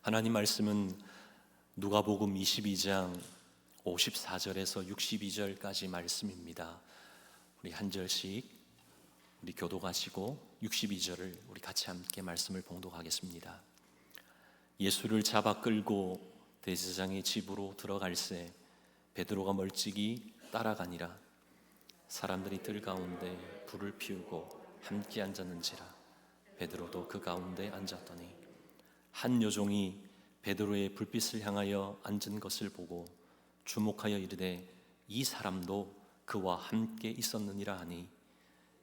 하나님 말씀은 누가복음 22장 54절에서 62절까지 말씀입니다. 우리 한 절씩 우리 교독하시고 62절을 우리 같이 함께 말씀을 봉독하겠습니다. 예수를 잡아 끌고 대제사장의 집으로 들어갈새 베드로가 멀찍이 따라가니라. 사람들이 뜰 가운데 불을 피우고 함께 앉았는지라. 베드로도 그 가운데 앉았더니 한 여종이 베드로의 불빛을 향하여 앉은 것을 보고 주목하여 이르되 이 사람도 그와 함께 있었느니라 하니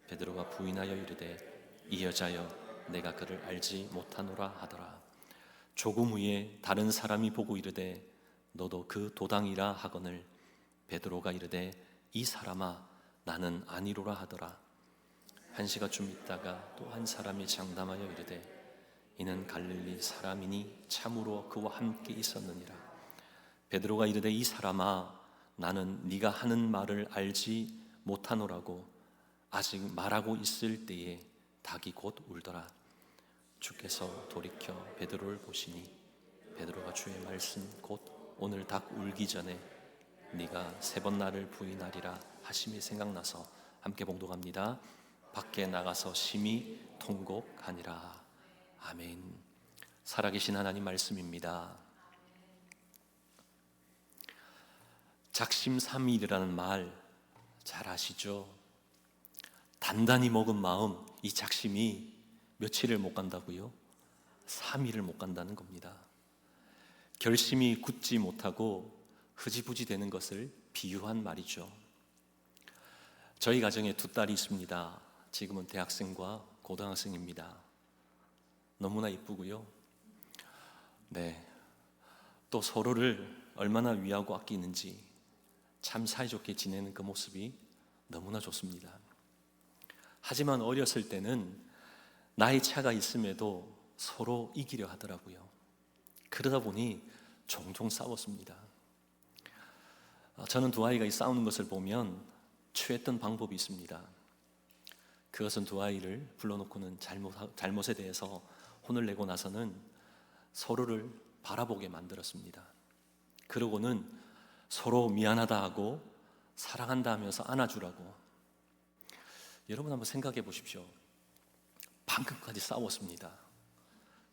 베드로가 부인하여 이르되 이 여자여 내가 그를 알지 못하노라 하더라. 조금 후에 다른 사람이 보고 이르되 너도 그 도당이라 하거늘 베드로가 이르되 이 사람아 나는 아니로라 하더라. 한 시가 좀 있다가 또 한 사람이 장담하여 이르되 이는 갈릴리 사람이니 참으로 그와 함께 있었느니라. 베드로가 이르되 이 사람아 나는 네가 하는 말을 알지 못하노라고 아직 말하고 있을 때에 닭이 곧 울더라. 주께서 돌이켜 베드로를 보시니 베드로가 주의 말씀 곧 오늘 닭 울기 전에 네가 3번 나를 부인하리라 하심이 생각나서 함께 봉독합니다. 밖에 나가서 심히 통곡하니라. 아멘. 살아계신 하나님 말씀입니다. 작심삼일이라는 말 잘 아시죠? 단단히 먹은 마음, 이 작심이 며칠을 못 간다고요? 3일을 못 간다는 겁니다. 결심이 굳지 못하고 흐지부지 되는 것을 비유한 말이죠. 저희 가정에 2딸이 있습니다. 지금은 대학생과 고등학생입니다. 너무나 이쁘고요. 또 서로를 얼마나 위하고 아끼는지 참 사이좋게 지내는 그 모습이 너무나 좋습니다. 하지만 어렸을 때는 나이 차가 있음에도 서로 이기려 하더라고요. 그러다 보니 종종 싸웠습니다. 저는 2 아이가 싸우는 것을 보면 취했던 방법이 있습니다. 그것은 2 아이를 불러놓고는 잘못에 대해서 혼을 내고 나서는 서로를 바라보게 만들었습니다. 그러고는 서로 미안하다 하고 사랑한다 하면서 안아주라고. 여러분 한번 생각해 보십시오. 방금까지 싸웠습니다.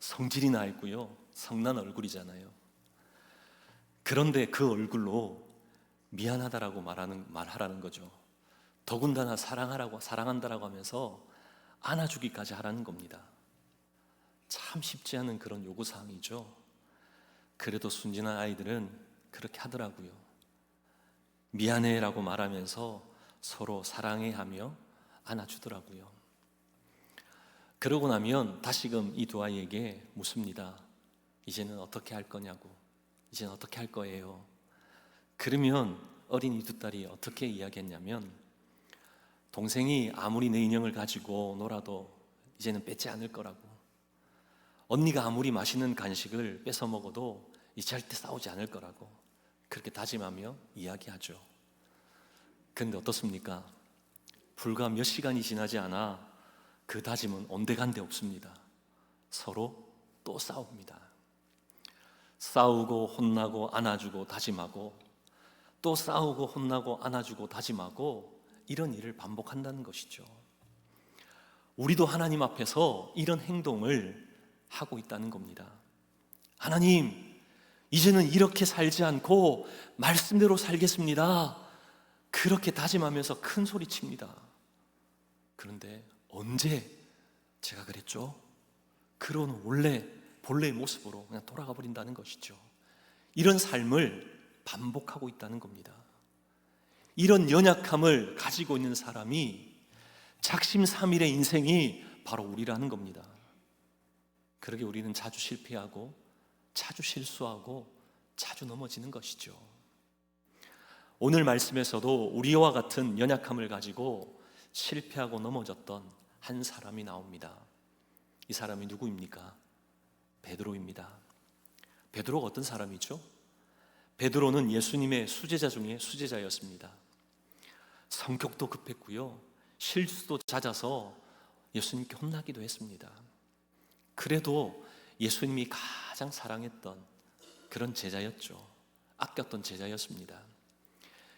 성질이 나 있고요, 성난 얼굴이잖아요. 그런데 그 얼굴로 미안하다라고 말하라는 거죠. 더군다나 사랑한다라고 하면서 안아주기까지 하라는 겁니다. 참 쉽지 않은 그런 요구사항이죠. 그래도 순진한 아이들은 그렇게 하더라고요. 미안해라고 말하면서 서로 사랑해 하며 안아주더라고요. 그러고 나면 다시금 이 2 아이에게 묻습니다. 이제는 어떻게 할 거냐고. 이제는 어떻게 할 거예요? 그러면 어린 이 2 딸이 어떻게 이야기했냐면 동생이 아무리 내 인형을 가지고 놀아도 이제는 뺏지 않을 거라고, 언니가 아무리 맛있는 간식을 뺏어 먹어도 이제 절대 싸우지 않을 거라고 그렇게 다짐하며 이야기하죠. 그런데 어떻습니까? 불과 몇 시간이 지나지 않아 그 다짐은 온데간데 없습니다. 서로 또 싸웁니다. 싸우고 혼나고 안아주고 다짐하고 또 싸우고 혼나고 안아주고 다짐하고 이런 일을 반복한다는 것이죠. 우리도 하나님 앞에서 이런 행동을 하고 있다는 겁니다. 하나님, 이제는 이렇게 살지 않고 말씀대로 살겠습니다. 그렇게 다짐하면서 큰 소리 칩니다. 그런데 언제 제가 그랬죠? 그런 본래의 모습으로 그냥 돌아가 버린다는 것이죠. 이런 삶을 반복하고 있다는 겁니다. 이런 연약함을 가지고 있는 사람이 작심삼일의 인생이 바로 우리라는 겁니다. 그러게 우리는 자주 실패하고 자주 실수하고 자주 넘어지는 것이죠. 오늘 말씀에서도 우리와 같은 연약함을 가지고 실패하고 넘어졌던 한 사람이 나옵니다. 이 사람이 누구입니까? 베드로입니다. 베드로가 어떤 사람이죠? 베드로는 예수님의 수제자 중에 수제자였습니다. 성격도 급했고요, 실수도 잦아서 예수님께 혼나기도 했습니다. 그래도 예수님이 가장 사랑했던 그런 제자였죠. 아꼈던 제자였습니다.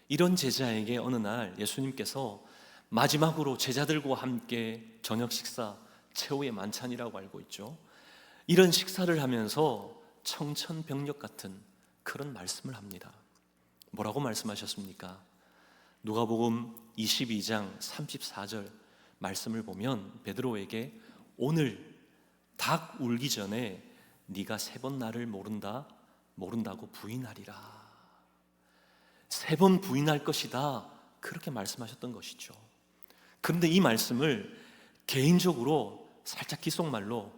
이런 제자에게 어느 날 예수님께서 마지막으로 제자들과 함께 저녁 식사, 최후의 만찬이라고 알고 있죠. 이런 식사를 하면서 청천벽력 같은 그런 말씀을 합니다. 뭐라고 말씀하셨습니까? 누가복음 22장 34절 말씀을 보면 베드로에게 오늘 닭 울기 전에 네가 3번 나를 모른다고 부인하리라. 3번 부인할 것이다. 그렇게 말씀하셨던 것이죠. 그런데 이 말씀을 개인적으로 살짝 귓속말로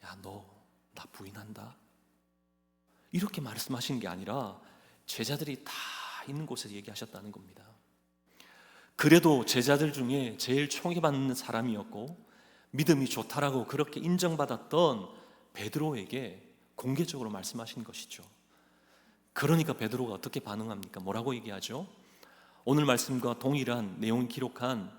야, 너 나 부인한다? 이렇게 말씀하신 게 아니라 제자들이 다 있는 곳에서 얘기하셨다는 겁니다. 그래도 제자들 중에 제일 총애받는 사람이었고 믿음이 좋다라고 그렇게 인정받았던 베드로에게 공개적으로 말씀하신 것이죠. 그러니까 베드로가 어떻게 반응합니까? 뭐라고 얘기하죠? 오늘 말씀과 동일한 내용을 기록한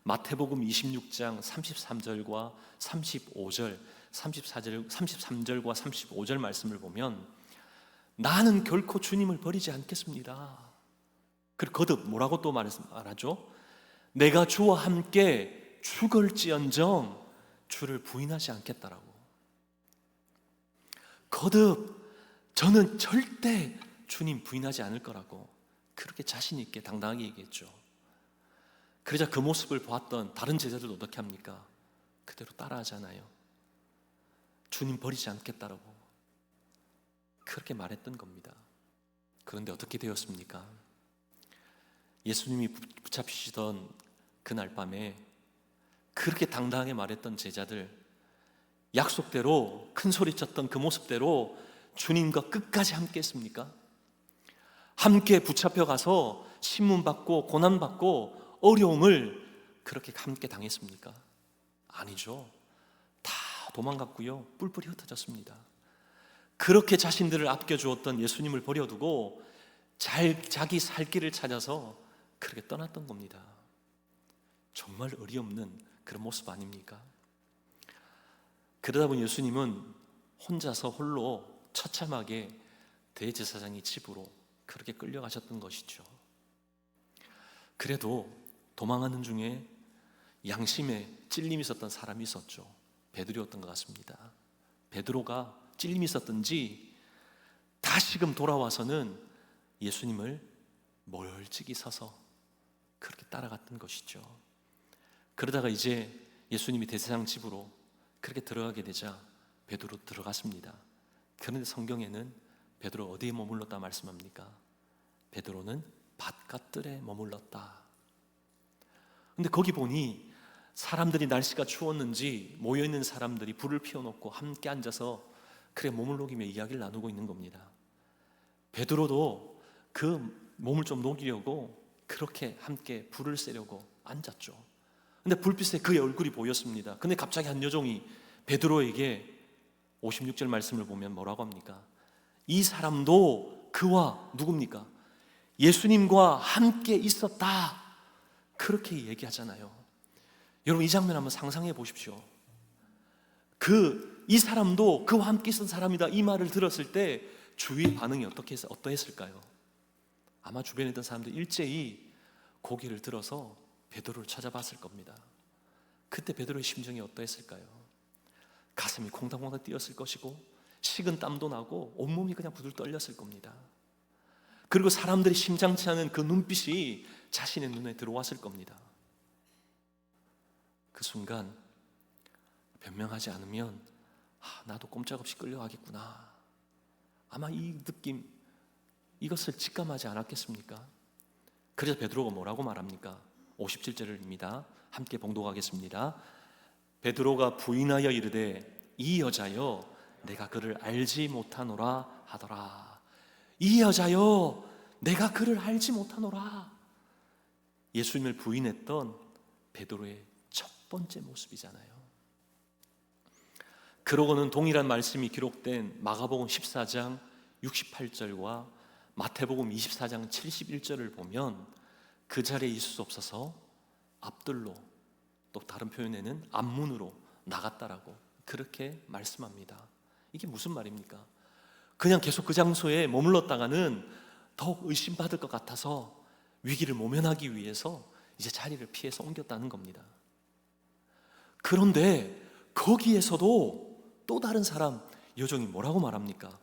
마태복음 26장 33절과 35절, 33절과 35절 말씀을 보면 나는 결코 주님을 버리지 않겠습니다. 그리고 거듭 뭐라고 또 말하죠? 내가 주와 함께 죽을지언정 주를 부인하지 않겠다라고. 거듭 저는 절대 주님 부인하지 않을 거라고 그렇게 자신 있게 당당하게 얘기했죠. 그러자 그 모습을 보았던 다른 제자들도 어떻게 합니까? 그대로 따라하잖아요. 주님 버리지 않겠다라고 그렇게 말했던 겁니다. 그런데 어떻게 되었습니까? 예수님이 붙잡히시던 그날 밤에 그렇게 당당하게 말했던 제자들, 약속대로 큰 소리 쳤던 그 모습대로 주님과 끝까지 함께 했습니까? 함께 붙잡혀 가서 신문받고 고난받고 어려움을 그렇게 함께 당했습니까? 아니죠. 다 도망갔고요, 뿔뿔이 흩어졌습니다. 그렇게 자신들을 아껴주었던 예수님을 버려두고 자기 살 길을 찾아서 그렇게 떠났던 겁니다. 정말 어리없는 그런 모습 아닙니까? 그러다 보니 예수님은 혼자서 홀로 처참하게 대제사장의 집으로 그렇게 끌려가셨던 것이죠. 그래도 도망하는 중에 양심에 찔림이 있었던 사람이 있었죠. 베드로였던 것 같습니다. 베드로가 찔림이 있었던지 다시금 돌아와서는 예수님을 멀찍이 서서 그렇게 따라갔던 것이죠. 그러다가 이제 예수님이 대제사장 집으로 그렇게 들어가게 되자 베드로 들어갔습니다. 그런데 성경에는 베드로 어디에 머물렀다 말씀합니까? 베드로는 밭갓들에 머물렀다. 근데 거기 보니 사람들이 날씨가 추웠는지 모여있는 사람들이 불을 피워놓고 함께 앉아서 그래 몸을 녹이며 이야기를 나누고 있는 겁니다. 베드로도 그 몸을 좀 녹이려고 그렇게 함께 불을 쐬려고 앉았죠. 근데 불빛에 그의 얼굴이 보였습니다. 근데 갑자기 한 여종이 베드로에게 56절 말씀을 보면 뭐라고 합니까? 이 사람도 그와 누굽니까? 예수님과 함께 있었다. 그렇게 얘기하잖아요. 여러분 이 장면 한번 상상해 보십시오. 이 사람도 그와 함께 있었던 사람이다 이 말을 들었을 때 주위의 반응이 어떠했을까요? 아마 주변에 있던 사람들이 일제히 고개를 들어서 베드로를 찾아봤을 겁니다. 그때 베드로의 심정이 어떠했을까요? 가슴이 콩닥콩닥 뛰었을 것이고 식은 땀도 나고 온몸이 그냥 부들 떨렸을 겁니다. 그리고 사람들이 심상치 않은 그 눈빛이 자신의 눈에 들어왔을 겁니다. 그 순간 변명하지 않으면 나도 꼼짝없이 끌려가겠구나. 아마 이 느낌, 이것을 직감하지 않았겠습니까? 그래서 베드로가 뭐라고 말합니까? 57절입니다. 함께 봉독하겠습니다. 베드로가 부인하여 이르되 이 여자여 내가 그를 알지 못하노라 하더라. 이 여자여 내가 그를 알지 못하노라. 예수님을 부인했던 베드로의 첫 번째 모습이잖아요. 그러고는 동일한 말씀이 기록된 마가복음 14장 68절과 마태복음 24장 71절을 보면 그 자리에 있을 수 없어서 앞들로, 또 다른 표현에는 앞문으로 나갔다라고 그렇게 말씀합니다. 이게 무슨 말입니까? 그냥 계속 그 장소에 머물렀다가는 더욱 의심받을 것 같아서 위기를 모면하기 위해서 이제 자리를 피해서 옮겼다는 겁니다. 그런데 거기에서도 또 다른 사람 여종이 뭐라고 말합니까?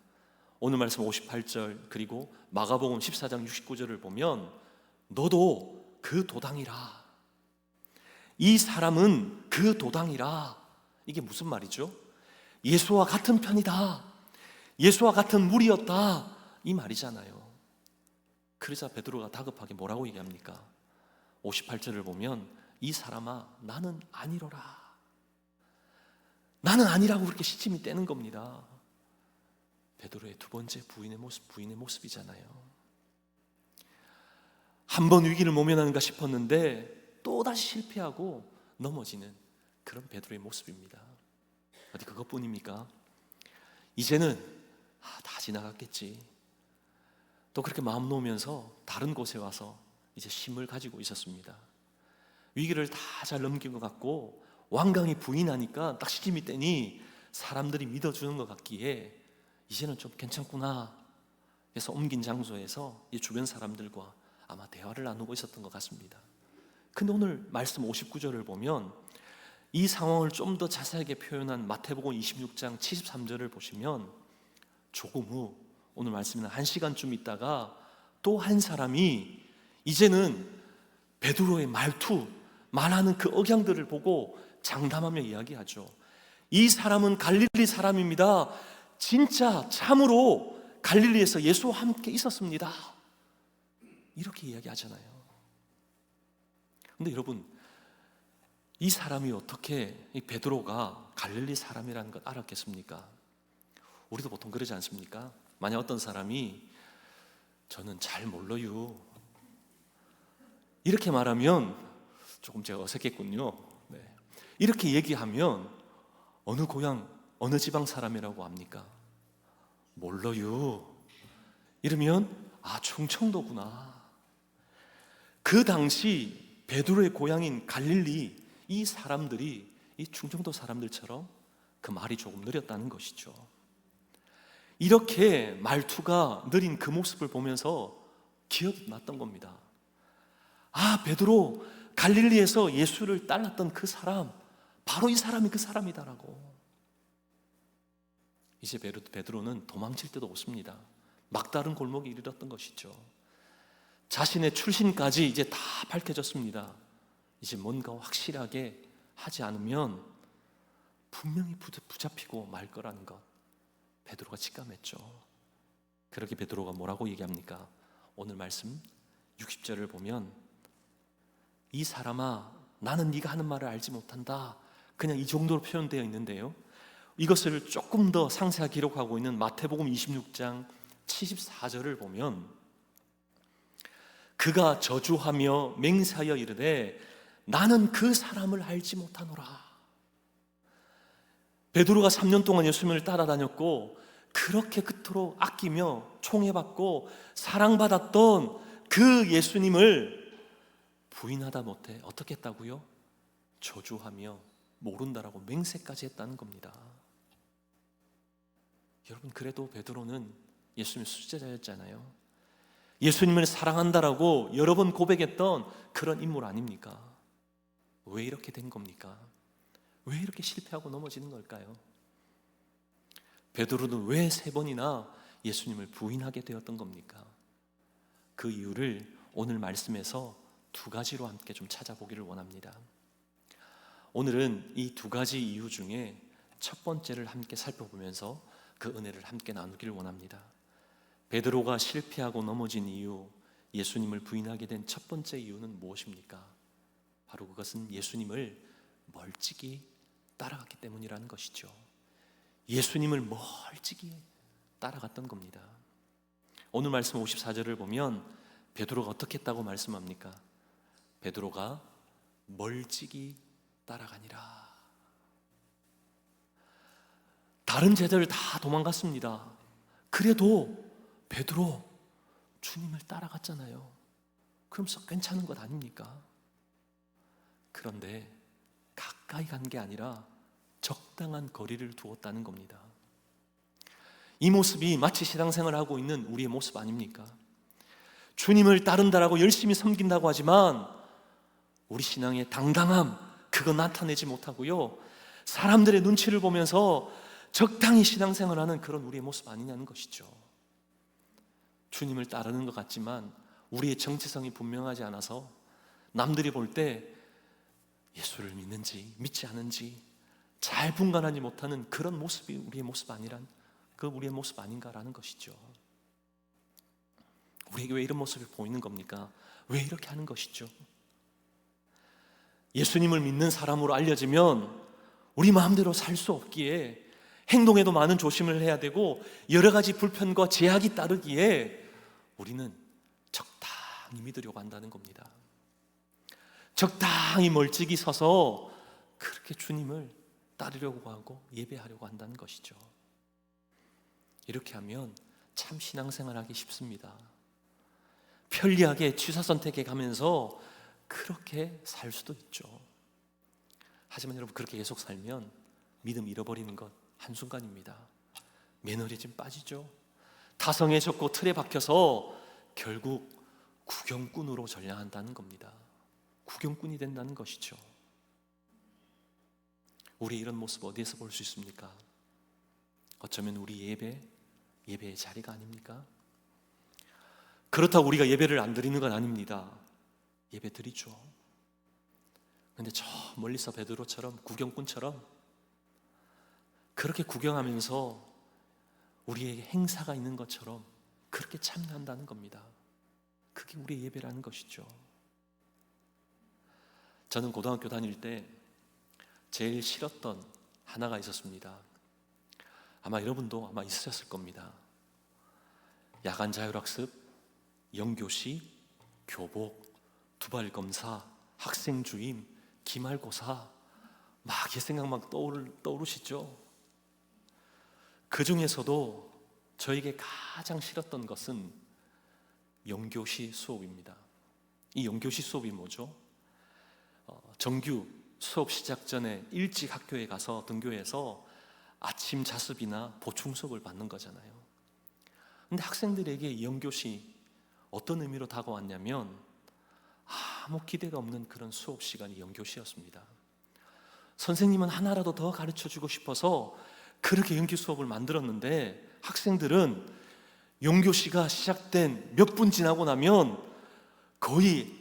오늘 말씀 58절 그리고 마가복음 14장 69절을 보면 너도 그 도당이라, 이 사람은 그 도당이라. 이게 무슨 말이죠? 예수와 같은 편이다, 예수와 같은 무리였다, 이 말이잖아요. 그러자 베드로가 다급하게 뭐라고 얘기합니까? 58절을 보면 이 사람아 나는 아니로라, 나는 아니라고 그렇게 시침이 떼는 겁니다. 베드로의 두 번째 부인의 모습이잖아요. 한 번 위기를 모면하는가 싶었는데 또다시 실패하고 넘어지는 그런 베드로의 모습입니다. 어디 그것뿐입니까? 이제는 다 지나갔겠지, 또 그렇게 마음 놓으면서 다른 곳에 와서 이제 힘을 가지고 있었습니다. 위기를 다 잘 넘긴 것 같고 완강히 부인하니까 딱 시침이 떼니 사람들이 믿어주는 것 같기에 이제는 좀 괜찮구나. 그래서 옮긴 장소에서 이 주변 사람들과 아마 대화를 나누고 있었던 것 같습니다. 근데 오늘 말씀 59절을 보면 이 상황을 좀 더 자세하게 표현한 마태복음 26장 73절을 보시면 조금 후 오늘 말씀은 1시간쯤 있다가 또 한 사람이 이제는 베드로의 말하는 그 억양들을 보고 장담하며 이야기하죠. 이 사람은 갈릴리 사람입니다. 진짜 참으로 갈릴리에서 예수와 함께 있었습니다. 이렇게 이야기하잖아요. 근데 여러분, 이 사람이 어떻게 이 베드로가 갈릴리 사람이라는 걸 알았겠습니까? 우리도 보통 그러지 않습니까? 만약 어떤 사람이 저는 잘 몰라요 이렇게 말하면 조금 제가 어색했군요. 네. 이렇게 얘기하면 어느 고향, 어느 지방 사람이라고 합니까? 몰라요. 이러면 충청도구나. 그 당시 베드로의 고향인 갈릴리 이 사람들이 이 충청도 사람들처럼 그 말이 조금 느렸다는 것이죠. 이렇게 말투가 느린 그 모습을 보면서 기억이 났던 겁니다. 베드로 갈릴리에서 예수를 따랐던 그 사람, 바로 이 사람이 그 사람이다라고. 이제 베드로는 도망칠 데도 없습니다. 막다른 골목에 이르렀던 것이죠. 자신의 출신까지 이제 다 밝혀졌습니다. 이제 뭔가 확실하게 하지 않으면 분명히 붙잡히고 말 거라는 것 베드로가 직감했죠. 그렇게 베드로가 뭐라고 얘기합니까? 오늘 말씀 60절을 보면 이 사람아 나는 네가 하는 말을 알지 못한다, 그냥 이 정도로 표현되어 있는데요, 이것을 조금 더 상세하게 기록하고 있는 마태복음 26장 74절을 보면 그가 저주하며 맹세하여 이르되 나는 그 사람을 알지 못하노라. 베드로가 3년 동안 예수님을 따라다녔고 그렇게 그토록 아끼며 총애받고 사랑받았던 그 예수님을 부인하다 못해 어떻게 했다고요? 저주하며 모른다라고 맹세까지 했다는 겁니다. 여러분, 그래도 베드로는 예수님의 수제자였잖아요. 예수님을 사랑한다라고 여러 번 고백했던 그런 인물 아닙니까? 왜 이렇게 된 겁니까? 왜 이렇게 실패하고 넘어지는 걸까요? 베드로는 왜 3번이나 예수님을 부인하게 되었던 겁니까? 그 이유를 오늘 말씀에서 2가지로 함께 좀 찾아보기를 원합니다. 오늘은 이 2가지 이유 중에 첫 번째를 함께 살펴보면서 그 은혜를 함께 나누기를 원합니다. 베드로가 실패하고 넘어진 이유, 예수님을 부인하게 된 첫 번째 이유는 무엇입니까? 바로 그것은 예수님을 멀찍이 따라갔기 때문이라는 것이죠. 예수님을 멀찍이 따라갔던 겁니다. 오늘 말씀 54절을 보면 베드로가 어떻게 했다고 말씀합니까? 베드로가 멀찍이 따라가니라. 다른 제자들 다 도망갔습니다. 그래도 베드로 주님을 따라갔잖아요. 그럼 괜찮은 것 아닙니까? 그런데 가까이 간 게 아니라 적당한 거리를 두었다는 겁니다. 이 모습이 마치 신앙생활을 하고 있는 우리의 모습 아닙니까? 주님을 따른다라고 열심히 섬긴다고 하지만 우리 신앙의 당당함, 그거 나타내지 못하고요, 사람들의 눈치를 보면서 적당히 신앙생활하는 그런 우리의 모습 아니냐는 것이죠. 주님을 따르는 것 같지만 우리의 정체성이 분명하지 않아서 남들이 볼 때 예수를 믿는지 믿지 않은지 잘 분간하지 못하는 그런 모습이 우리의 모습 우리의 모습 아닌가라는 것이죠. 우리에게 왜 이런 모습이 보이는 겁니까? 왜 이렇게 하는 것이죠? 예수님을 믿는 사람으로 알려지면 우리 마음대로 살 수 없기에 행동에도 많은 조심을 해야 되고 여러 가지 불편과 제약이 따르기에 우리는 적당히 믿으려고 한다는 겁니다. 적당히 멀찍이 서서 그렇게 주님을 따르려고 하고 예배하려고 한다는 것이죠. 이렇게 하면 참 신앙생활하기 쉽습니다. 편리하게 취사선택해 가면서 그렇게 살 수도 있죠. 하지만 여러분, 그렇게 계속 살면 믿음 잃어버리는 것 한순간입니다. 매너리즘 빠지죠. 타성해졌고 틀에 박혀서 결국 구경꾼으로 전향한다는 겁니다. 구경꾼이 된다는 것이죠. 우리 이런 모습 어디에서 볼 수 있습니까? 어쩌면 우리 예배의 자리가 아닙니까? 그렇다고 우리가 예배를 안 드리는 건 아닙니다. 예배 드리죠. 근데 저 멀리서 베드로처럼, 구경꾼처럼 그렇게 구경하면서 우리에게 행사가 있는 것처럼 그렇게 참여한다는 겁니다. 그게 우리의 예배라는 것이죠. 저는 고등학교 다닐 때 제일 싫었던 하나가 있었습니다. 아마 여러분도 아마 있으셨을 겁니다. 야간 자율학습, 영교시, 교복, 두발검사, 학생주임, 기말고사, 막 옛 생각 막 떠오르시죠? 그 중에서도 저에게 가장 싫었던 것은 영교시 수업입니다. 이 영교시 수업이 뭐죠? 정규 수업 시작 전에 일찍 학교에 가서 등교해서 아침 자습이나 보충 수업을 받는 거잖아요. 근데 학생들에게 이 영교시 어떤 의미로 다가왔냐면 아무 기대가 없는 그런 수업 시간이 영교시였습니다. 선생님은 하나라도 더 가르쳐주고 싶어서 그렇게 영교 수업을 만들었는데 학생들은 영교시가 시작된 몇 분 지나고 나면 거의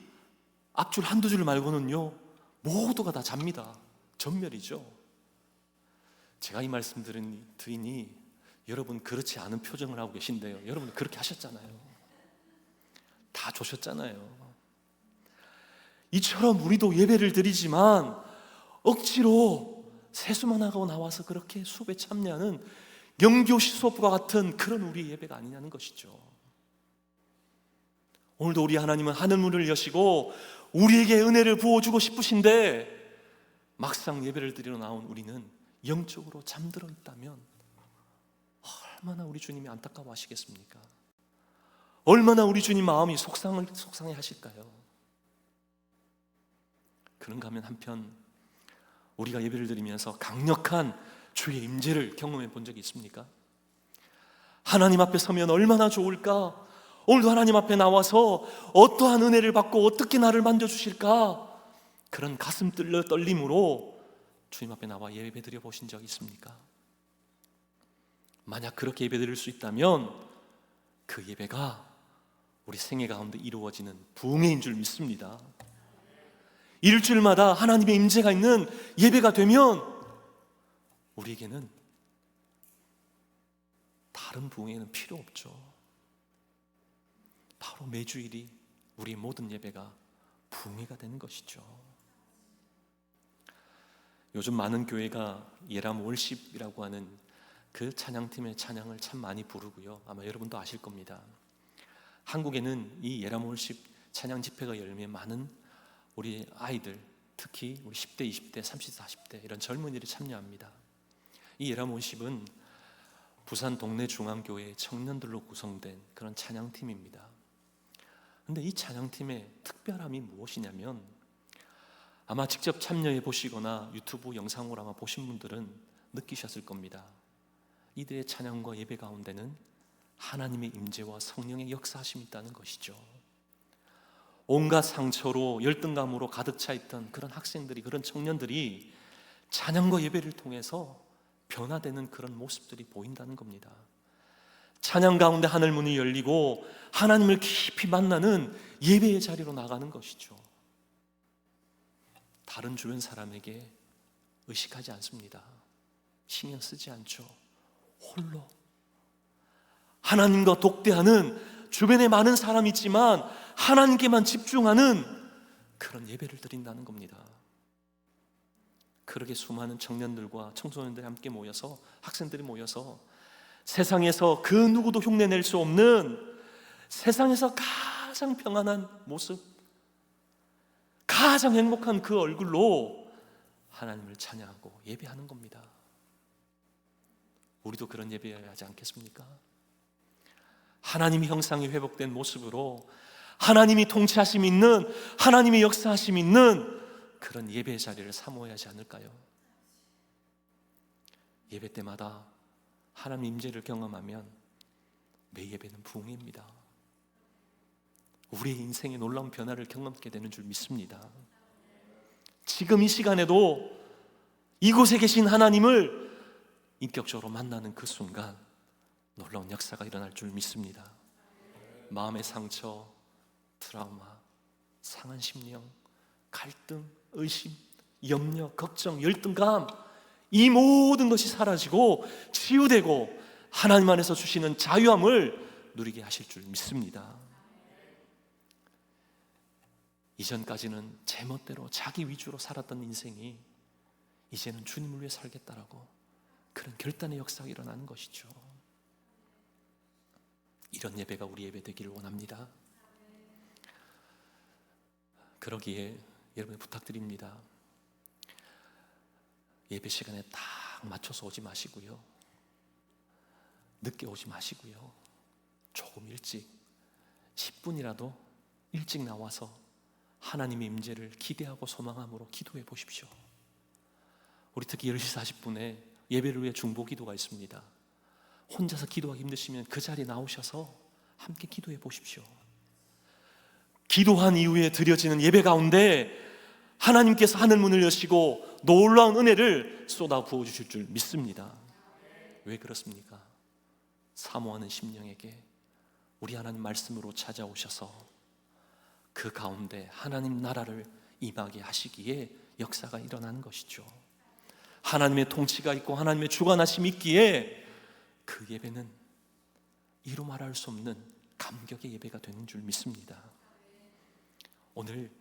앞줄 한두 줄 말고는요 모두가 다 잡니다. 전멸이죠. 제가 이 말씀 드리니 여러분 그렇지 않은 표정을 하고 계신데요, 여러분 그렇게 하셨잖아요. 다 조셨잖아요. 이처럼 우리도 예배를 드리지만 억지로 세수만 하고 나와서 그렇게 수업에 참여하는 영교시 수업과 같은 그런 우리의 예배가 아니냐는 것이죠. 오늘도 우리 하나님은 하늘문을 여시고 우리에게 은혜를 부어주고 싶으신데 막상 예배를 드리러 나온 우리는 영적으로 잠들어 있다면 얼마나 우리 주님이 안타까워 하시겠습니까? 얼마나 우리 주님 마음이 속상해 하실까요? 그런가 하면 한편 우리가 예배를 드리면서 강력한 주의 임재를 경험해 본 적이 있습니까? 하나님 앞에 서면 얼마나 좋을까? 오늘도 하나님 앞에 나와서 어떠한 은혜를 받고 어떻게 나를 만져주실까? 그런 가슴 떨림으로 주님 앞에 나와 예배 드려 보신 적이 있습니까? 만약 그렇게 예배 드릴 수 있다면 그 예배가 우리 생애 가운데 이루어지는 부흥회인 줄 믿습니다. 일주일마다 하나님의 임재가 있는 예배가 되면 우리에게는 다른 부흥회는 필요 없죠. 바로 매주일이 우리의 모든 예배가 부흥회가 되는 것이죠. 요즘 많은 교회가 예람 월십이라고 하는 그 찬양팀의 찬양을 참 많이 부르고요, 아마 여러분도 아실 겁니다. 한국에는 이 예람 월십 찬양 집회가 열리면 많은 우리 아이들, 특히 우리 10대, 20대, 30대, 40대 이런 젊은이들이 참여합니다. 이 예람 월십은 부산 동네 중앙교회 청년들로 구성된 그런 찬양팀입니다. 그런데 이 찬양팀의 특별함이 무엇이냐면 아마 직접 참여해 보시거나 유튜브 영상으로 아마 보신 분들은 느끼셨을 겁니다. 이들의 찬양과 예배 가운데는 하나님의 임재와 성령의 역사하심이 있다는 것이죠. 온갖 상처로 열등감으로 가득 차 있던 그런 학생들이, 그런 청년들이 찬양과 예배를 통해서 변화되는 그런 모습들이 보인다는 겁니다. 찬양 가운데 하늘 문이 열리고 하나님을 깊이 만나는 예배의 자리로 나가는 것이죠. 다른 주변 사람에게 의식하지 않습니다. 신경 쓰지 않죠. 홀로 하나님과 독대하는, 주변에 많은 사람이 있지만 하나님께만 집중하는 그런 예배를 드린다는 겁니다. 그렇게 수많은 청년들과 청소년들이 함께 모여서, 학생들이 모여서 세상에서 그 누구도 흉내낼 수 없는, 세상에서 가장 평안한 모습, 가장 행복한 그 얼굴로 하나님을 찬양하고 예배하는 겁니다. 우리도 그런 예배해야 하지 않겠습니까? 하나님의 형상이 회복된 모습으로 하나님이 통치하심 있는, 하나님의 역사하심 있는 그런 예배의 자리를 사모해야 하지 않을까요? 예배 때마다 하나님 임재를 경험하면 매 예배는 부흥입니다. 우리의 인생의 놀라운 변화를 경험하게 되는 줄 믿습니다. 지금 이 시간에도 이곳에 계신 하나님을 인격적으로 만나는 그 순간 놀라운 역사가 일어날 줄 믿습니다. 마음의 상처, 트라우마, 상한 심령, 갈등, 의심, 염려, 걱정, 열등감, 이 모든 것이 사라지고 치유되고 하나님 안에서 주시는 자유함을 누리게 하실 줄 믿습니다. 이전까지는 제멋대로 자기 위주로 살았던 인생이 이제는 주님을 위해 살겠다라고 그런 결단의 역사가 일어나는 것이죠. 이런 예배가 우리 예배 되기를 원합니다. 그러기에 여러분 부탁드립니다. 예배 시간에 딱 맞춰서 오지 마시고요, 늦게 오지 마시고요, 조금 일찍 10분이라도 일찍 나와서 하나님의 임재를 기대하고 소망함으로 기도해 보십시오. 우리 특히 10시 40분에 예배를 위해 중보 기도가 있습니다. 혼자서 기도하기 힘드시면 그 자리에 나오셔서 함께 기도해 보십시오. 기도한 이후에 드려지는 예배 가운데 하나님께서 하늘 문을 여시고 놀라운 은혜를 쏟아 부어주실 줄 믿습니다. 왜 그렇습니까? 사모하는 심령에게 우리 하나님 말씀으로 찾아오셔서 그 가운데 하나님 나라를 임하게 하시기에 역사가 일어나는 것이죠. 하나님의 통치가 있고 하나님의 주관하심이 있기에 그 예배는 이루 말할 수 없는 감격의 예배가 되는 줄 믿습니다. 오늘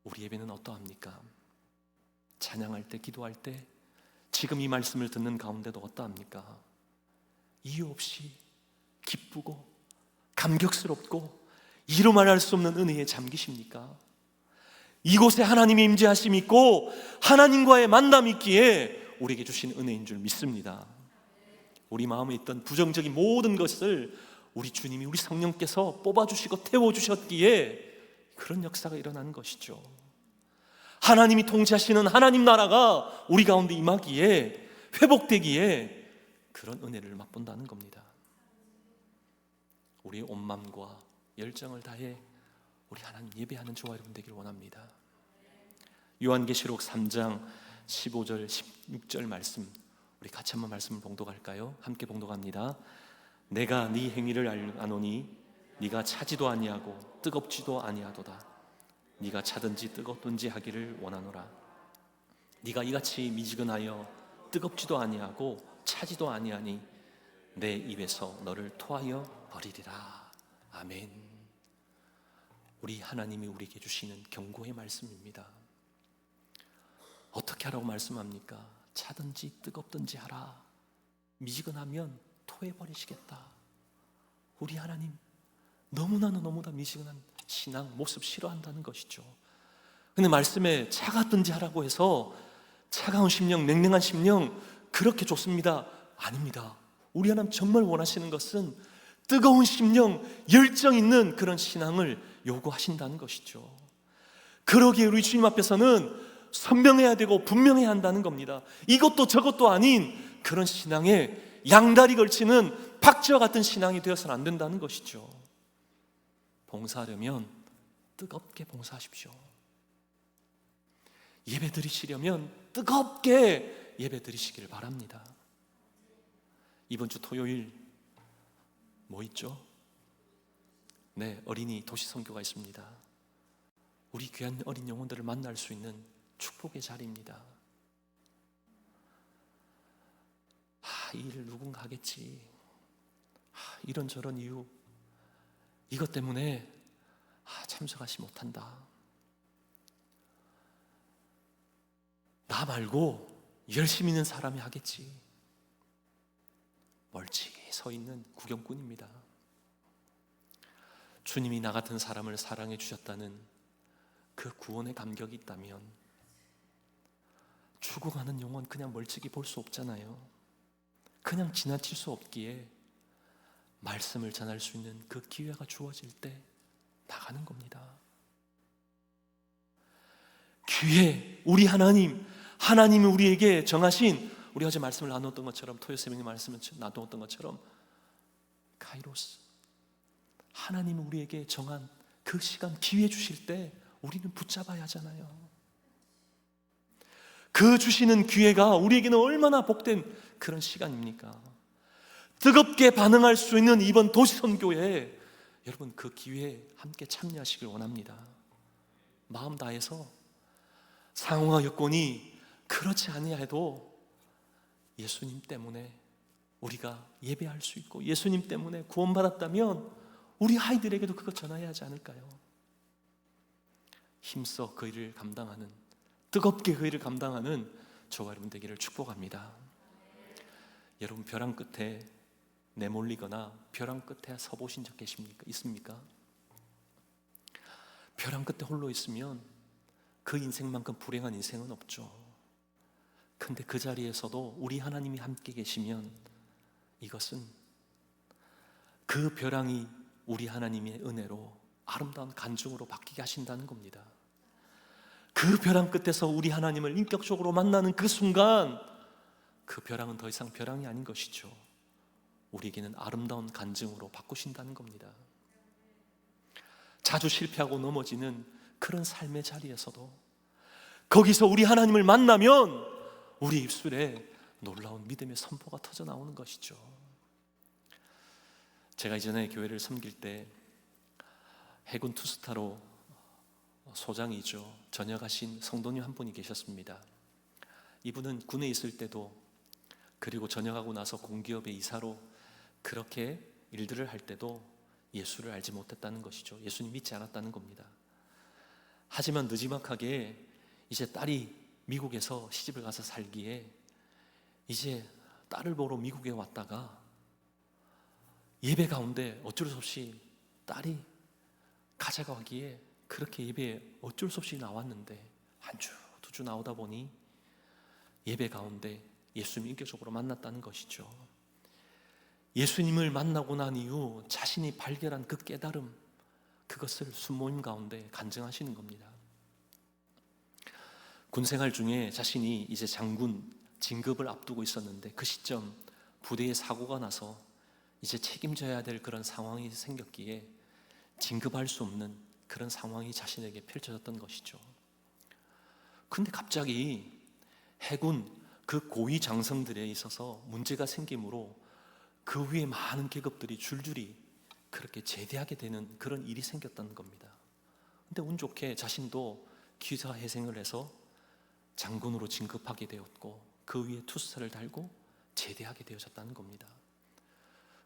우리 예배는 어떠합니까? 찬양할 때, 기도할 때, 지금 이 말씀을 듣는 가운데도 어떠합니까? 이유 없이 기쁘고 감격스럽고 이루 말할 수 없는 은혜에 잠기십니까? 이곳에 하나님의 임재하심이 있고 하나님과의 만남이 있기에 우리에게 주신 은혜인 줄 믿습니다. 우리 마음에 있던 부정적인 모든 것을 우리 주님이, 우리 성령께서 뽑아주시고 태워주셨기에 그런 역사가 일어나는 것이죠. 하나님이 통치하시는 하나님 나라가 우리 가운데 임하기에, 회복되기에 그런 은혜를 맛본다는 겁니다. 우리의 온 마음과 열정을 다해 우리 하나님 예배하는 저와 여러분 되기를 원합니다. 요한계시록 3장 15절 16절 말씀, 우리 같이 한번 말씀을 봉독할까요? 함께 봉독합니다. 내가 네 행위를 아노니 네가 차지도 아니하고 뜨겁지도 아니하도다. 네가 차든지 뜨겁든지 하기를 원하노라. 네가 이같이 미지근하여 뜨겁지도 아니하고 차지도 아니하니 내 입에서 너를 토하여 버리리라. 아멘. 우리 하나님이 우리에게 주시는 경고의 말씀입니다. 어떻게 하라고 말씀합니까? 차든지 뜨겁든지 하라. 미지근하면 토해버리시겠다. 우리 하나님 너무나 미지근한 신앙 모습 싫어한다는 것이죠. 근데 말씀에 차갑든지 하라고 해서 차가운 심령, 냉랭한 심령 그렇게 좋습니다. 아닙니다. 우리 하나님 정말 원하시는 것은 뜨거운 심령, 열정 있는 그런 신앙을 요구하신다는 것이죠. 그러기에 우리 주님 앞에서는 선명해야 되고 분명해야 한다는 겁니다. 이것도 저것도 아닌 그런 신앙의 양다리 걸치는 박쥐와 같은 신앙이 되어서는 안 된다는 것이죠. 봉사하려면 뜨겁게 봉사하십시오. 예배 드리시려면 뜨겁게 예배 드리시기를 바랍니다. 이번 주 토요일 뭐 있죠? 네, 어린이 도시 선교가 있습니다. 우리 귀한 어린 영혼들을 만날 수 있는 축복의 자리입니다. 이 일 누군가 하겠지, 이런저런 이유, 이것 때문에 참석하지 못한다. 나 말고 열심히 있는 사람이 하겠지. 멀찍이 서 있는 구경꾼입니다. 주님이 나 같은 사람을 사랑해 주셨다는 그 구원의 감격이 있다면 죽어가는 영혼 그냥 멀찍이 볼 수 없잖아요. 그냥 지나칠 수 없기에 말씀을 전할 수 있는 그 기회가 주어질 때 나가는 겁니다. 기회, 우리 하나님이 우리에게 정하신, 우리 어제 말씀을 나누었던 것처럼, 토요 새벽에 말씀을 나누었던 것처럼 카이로스, 하나님이 우리에게 정한 그 시간, 기회 주실 때 우리는 붙잡아야 하잖아요. 그 주시는 기회가 우리에게는 얼마나 복된 그런 시간입니까? 뜨겁게 반응할 수 있는 이번 도시선교에 여러분 그 기회에 함께 참여하시길 원합니다. 마음 다해서 상황과 여건이 그렇지 아니해도 예수님 때문에 우리가 예배할 수 있고 예수님 때문에 구원받았다면 우리 아이들에게도 그것 전해야 하지 않을까요? 힘써 그 일을 감당하는, 뜨겁게 그 일을 감당하는 저와 여러분 되기를 축복합니다. 여러분 벼랑 끝에 내몰리거나 벼랑 끝에 서보신 적 있습니까? 벼랑 끝에 홀로 있으면 그 인생만큼 불행한 인생은 없죠. 근데 그 자리에서도 우리 하나님이 함께 계시면 이것은 그 벼랑이 우리 하나님의 은혜로 아름다운 간증으로 바뀌게 하신다는 겁니다. 그 벼랑 끝에서 우리 하나님을 인격적으로 만나는 그 순간 그 벼랑은 더 이상 벼랑이 아닌 것이죠. 우리에게는 아름다운 간증으로 바꾸신다는 겁니다. 자주 실패하고 넘어지는 그런 삶의 자리에서도 거기서 우리 하나님을 만나면 우리 입술에 놀라운 믿음의 선포가 터져 나오는 것이죠. 제가 이전에 교회를 섬길 때 해군 투스타로 소장이죠, 전역하신 성도님 한 분이 계셨습니다. 이분은 군에 있을 때도, 그리고 전역하고 나서 공기업의 이사로 그렇게 일들을 할 때도 예수를 알지 못했다는 것이죠. 예수님 믿지 않았다는 겁니다. 하지만 느지막하게 이제 딸이 미국에서 시집을 가서 살기에 이제 딸을 보러 미국에 왔다가 예배 가운데 어쩔 수 없이 딸이 가자고 하기에 그렇게 예배에 어쩔 수 없이 나왔는데 한 주, 두 주 나오다 보니 예배 가운데 예수님 인격적으로 만났다는 것이죠. 예수님을 만나고 난 이후 자신이 발견한 그 깨달음, 그것을 순모임 가운데 간증하시는 겁니다. 군생활 중에 자신이 이제 장군 진급을 앞두고 있었는데 그 시점 부대에 사고가 나서 이제 책임져야 될 그런 상황이 생겼기에 진급할 수 없는 그런 상황이 자신에게 펼쳐졌던 것이죠. 그런데 갑자기 해군 그 고위 장성들에 있어서 문제가 생기므로 그 위에 많은 계급들이 줄줄이 그렇게 제대하게 되는 그런 일이 생겼다는 겁니다. 근데 운 좋게 자신도 기사회생을 해서 장군으로 진급하게 되었고 그 위에 투스타를 달고 제대하게 되어졌다는 겁니다.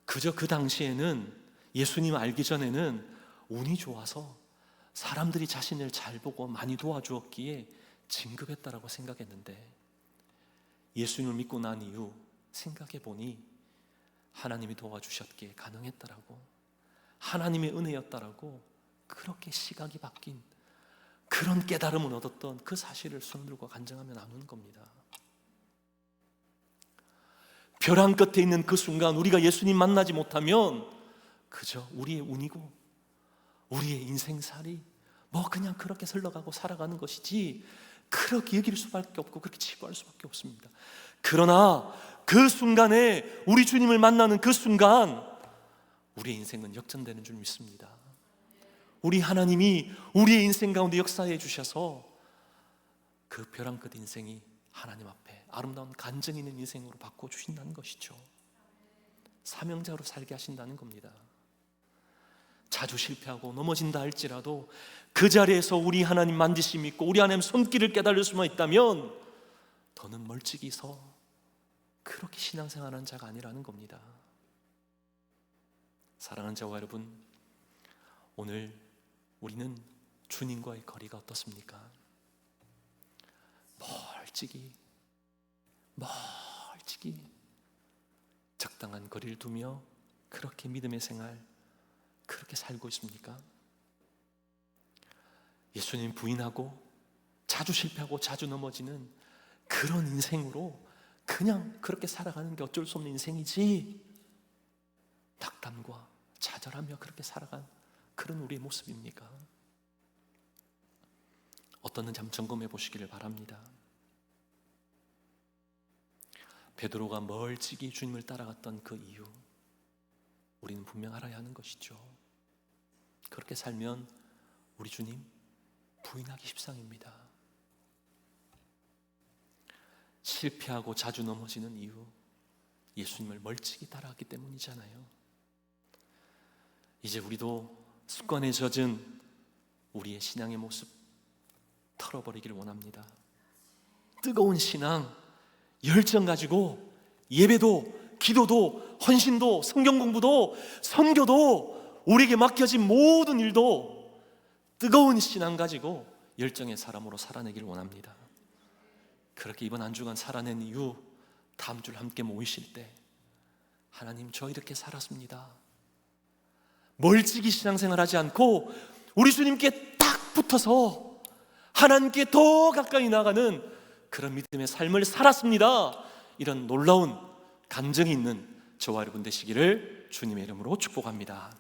그저 그 당시에는 예수님 알기 전에는 운이 좋아서 사람들이 자신을 잘 보고 많이 도와주었기에 진급했다라고 생각했는데 예수님을 믿고 난 이후 생각해 보니 하나님이 도와주셨기에 가능했다라고, 하나님의 은혜였다라고 그렇게 시각이 바뀐 그런 깨달음을 얻었던 그 사실을 손들고 간증하며 나누는 겁니다. 벼랑 끝에 있는 그 순간 우리가 예수님 만나지 못하면 그저 우리의 운이고 우리의 인생살이 뭐 그냥 그렇게 흘러가고 살아가는 것이지 그렇게 여길 수밖에 없고 그렇게 치부할 수밖에 없습니다. 그러나 그 순간에 우리 주님을 만나는 그 순간 우리의 인생은 역전되는 줄 믿습니다. 우리 하나님이 우리의 인생 가운데 역사해 주셔서 그 벼랑 끝 인생이 하나님 앞에 아름다운 간증 있는 인생으로 바꿔주신다는 것이죠. 사명자로 살게 하신다는 겁니다. 자주 실패하고 넘어진다 할지라도 그 자리에서 우리 하나님 만지심 있고 우리 하나님 손길을 깨달을 수만 있다면 더는 멀찍이 서 그렇게 신앙생활하는 자가 아니라는 겁니다. 사랑하는 자와 여러분, 오늘 우리는 주님과의 거리가 어떻습니까? 멀찍이 적당한 거리를 두며 그렇게 믿음의 생활 그렇게 살고 있습니까? 예수님 부인하고 자주 실패하고 자주 넘어지는 그런 인생으로 그냥 그렇게 살아가는 게 어쩔 수 없는 인생이지, 낙담과 좌절하며 그렇게 살아간 그런 우리의 모습입니까? 어떻는지 한번 점검해 보시기를 바랍니다. 베드로가 멀찍이 주님을 따라갔던 그 이유, 우리는 분명 알아야 하는 것이죠. 그렇게 살면 우리 주님 부인하기 십상입니다. 실패하고 자주 넘어지는 이유, 예수님을 멀찍이 따라갔기 때문이잖아요. 이제 우리도 습관에 젖은 우리의 신앙의 모습 털어버리기를 원합니다. 뜨거운 신앙, 열정 가지고 예배도, 기도도, 헌신도, 성경 공부도, 선교도, 우리에게 맡겨진 모든 일도 뜨거운 신앙 가지고 열정의 사람으로 살아내기를 원합니다. 그렇게 이번 한 주간 살아낸 이후 다음 주 함께 모이실 때 하나님, 저 이렇게 살았습니다. 멀찍이 신앙생활 하지 않고 우리 주님께 딱 붙어서 하나님께 더 가까이 나가는 그런 믿음의 삶을 살았습니다. 이런 놀라운 감정이 있는 저와 여러분 되시기를 주님의 이름으로 축복합니다.